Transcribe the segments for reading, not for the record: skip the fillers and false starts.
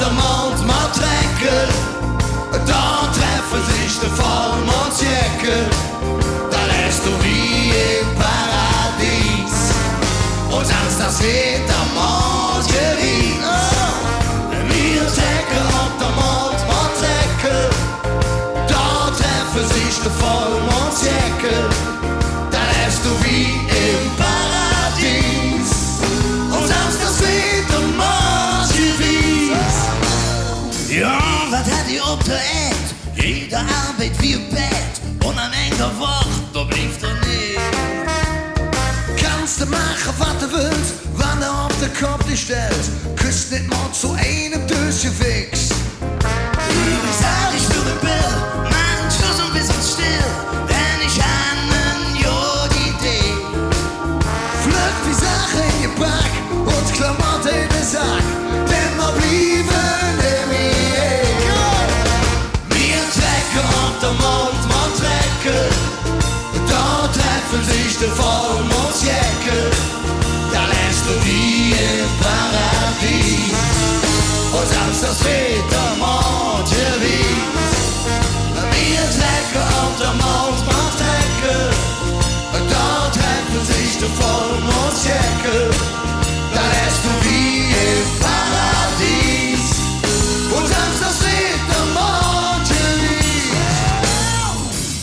der Mond, Mer Trecke. Da treffen sich der Vollmondsjäcke. Da lässt du wie im Paradies. Und sonst das wird am Mondgeriet. Mer Trecke und der Mond, Mer Trecke. Da treffen sich der Vollmondsjäcke. Da lässt du wie im Paradies. Und sonst das wird am Mondgeriet. Ja, was hat die op der Erd? Jeder Arbeit wie ein Bett. Und am Ende der Woche, da bleibt er nicht. Kannst du machen, was du willst, wann er auf den Kopf dich stellt. Küsst nicht mal zu einem durchgewichst. Ich sag, ich will den Bill, machen Schluss und wir sind still. Denn ich habe eine Idee. Flöck wie Sache in ihr Back und Klamotte in den Sack. Denn wir blieben im Ehe. Mer Trecke und der Mond, Mer Trecke. Da treffen sich die Vollmondsjäcke. Da lässt du wie im Paradies. Und sonst das wird der Mondgeriet. Mer Trecke und der Mond, Mer Trecke. Da treffen sich die Vollmondsjäcke. Da lässt du wie im Paradies. Und sonst das wird der Mondgeriet.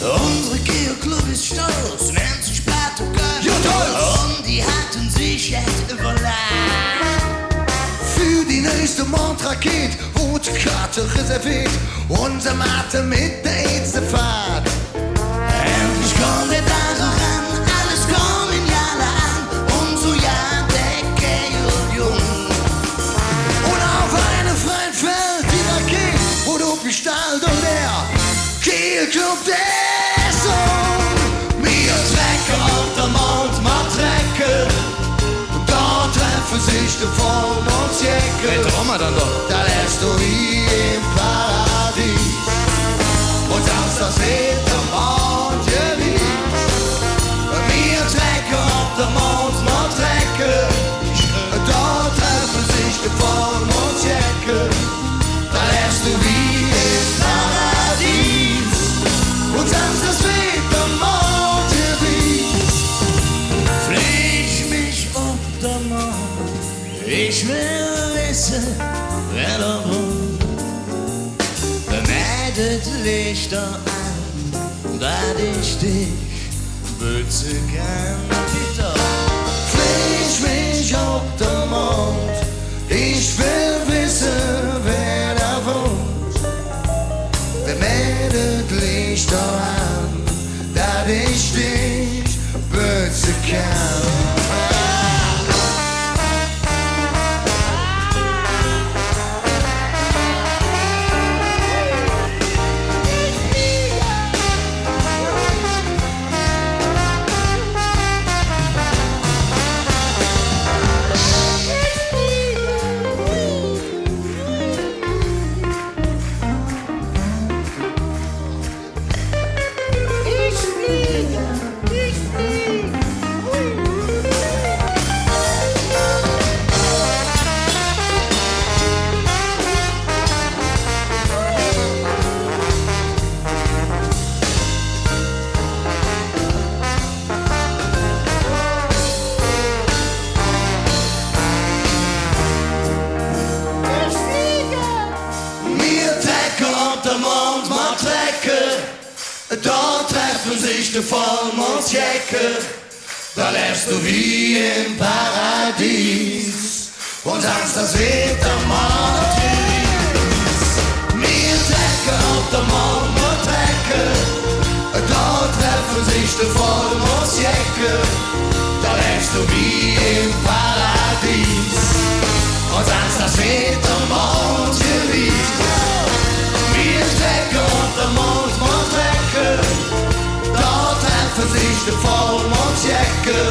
Unsere Geoclub ist stolz, nennt sich Plattogast. Ja, toll. Und die hatten sich jetzt überladen. Für die nächste Mondrakete wurde Karte reserviert. Unser Mathe mit der ersten Fahrt. Endlich kommt der Tag ran, alles kommt in Jahre an. Und so ja, Decke und Jung. Und auf einem freien Feld die Rakete wurde aufgestellt und der Geoclub der Song. Mer Trecke und der Mond, Mer Trecke. Da treffen sich die Vollmondsjäcke. dann doch. Da lässt du wie im Paradies. Und sonst das wird der Mondgeriet. Mer Trecke und der Mond, Mer Trecke. Da treffen sich die Vollmondsjäcke. Da lässt du wie im Paradies. Und sonst das wird der Mondgeriet. Flieg mich auf der Mond. Ich will wissen, wer da wohnt. Beneidet Lichter an, dass ich dich benutzen kann. Flieg mich auf den Mond. Ich will wissen, wer da wohnt. Beneidet Lichter an, dass ich dich benutzen kann. Da treffen sich die Vollmondsjäcke. Da lässt du wie im Paradies. Und sonst das wird der Mondgeriet. Mer Trecke auf der Mond, Mer Trecke. Da treffen sich die Vollmondsjäcke. Da lässt du wie im Paradies. Und sonst das wird der Mondgeriet. Mer Trecke auf der Mond, Mer Trecke. Da treffen sich die Vollmondsjäcke.